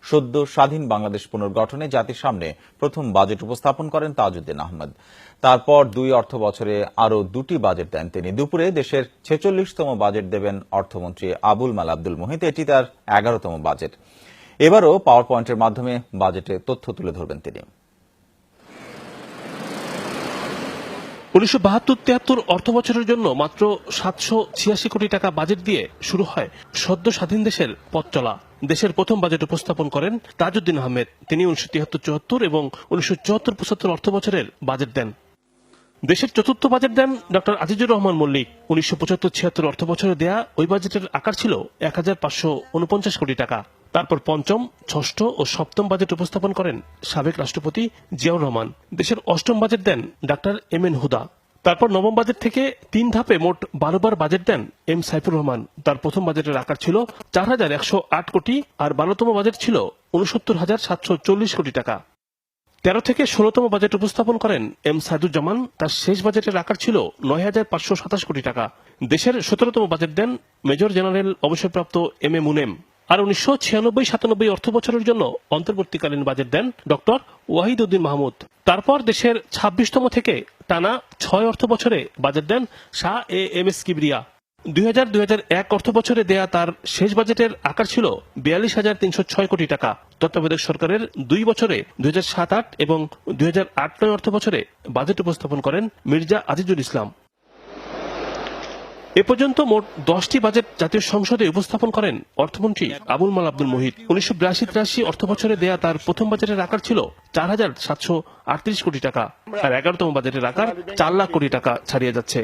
সদ্য স্বাধীন বাংলাদেশ পুনর্গঠনে জাতির সামনে প্রথম বাজেট উপস্থাপন করেন তাজউদ্দিন আহমেদ। তারপর ২ অর্থ বছরে আরও ২টি বাজেট দেন তিনি। দুপুরে দেশের ৪৬তম বাজেট দেবেন অর্থমন্ত্রী আবুল মাল আব্দুল মুহিত। এটি তার ১১তম বাজেট। এবারও পাওয়ার পয়েন্টের মাধ্যমে বাজেটে তথ্য তুলে ধরবেন তিনি। ১৯৭২-৭৩ অর্থ বছরের জন্য মাত্র ৭৮৬ কোটি টাকা বাজেট দিয়ে শুরু হয় সদ্য স্বাধীন দেশের পথ চলা। দেশের প্রথম বাজেট উপস্থাপন করেন তাজউদ্দিন আহমেদ। তিনি ১৯৭৩-৭৪ এবং ১৯৭৪-৭৫ অর্থ বছরের বাজেট দেন। দেশের চতুর্থ বাজেট দেন ডক্টর আজিজুর রহমান মল্লিক। ১৯৭৫-৭৬ অর্থ বছরে দেয়া ওই বাজেটের আকার ছিল ১৫৪৯ কোটি টাকা। তারপর পঞ্চম, ষষ্ঠ ও সপ্তম বাজেট উপস্থাপন করেন সাবেক রাষ্ট্রপতি জিয়াউর রহমান। দেশের অষ্টম বাজেট দেন ডাক্তার এম এন হুদা। তারপর নবম বাজেট থেকে ৩ ধাপে মোট ১২ বার বাজেট দেন এম সাইফুর রহমান। তার প্রথম বাজেটের আকার ছিল ৪,১০৮ কোটি আর ১২তম বাজেট ছিল ৬৯,৭৪০ কোটি টাকা। ১৩ থেকে ১৬তম বাজেট উপস্থাপন করেন এম সাইদুজ্জামান। তার শেষ বাজেটের আকার ছিল ৯,৫২৭ কোটি টাকা। দেশের ১৭তম বাজেট দেন মেজর জেনারেল অবসরপ্রাপ্ত এম এ মুনেম। আর ১৯৯৬-৯৭ অর্থ বছরের জন্য অন্তর্বর্তীকালীন বাজেট দেন ডক্টর ওয়াহিদ উদ্দিন মাহমুদ। তারপর দেশের ২৬তম থেকে টানা ৬ অর্থ বছরে বাজেট দেন Shah A M S Kibria. ২০০০-২০০১ অর্থ বছরে দেয়া তার শেষ বাজেটের আকার ছিল ৪২,৩০৬ কোটি টাকা। তত্ত্বাবধায়ক সরকারের ২ বছরে ২০০৭-৮ এবং ২০০৮-৯ অর্থ বছরে বাজেট উপস্থাপন করেন মির্জা আজিজুল ইসলাম। এ পর্যন্ত মোট 10টি বাজেট জাতীয় সংসদে উপস্থাপন করেন অর্থমন্ত্রী আবুল মাল আব্দুল মুহিত। ১৯৮২-৮৩ অর্থ বছরে দেয়া তার প্রথম বাজেটের আকার ছিল ৪,৭৩৮ কোটি টাকা। আর ১১তম বাজেটের আকার ৪ লাখ কোটি টাকা ছাড়িয়ে যাচ্ছে।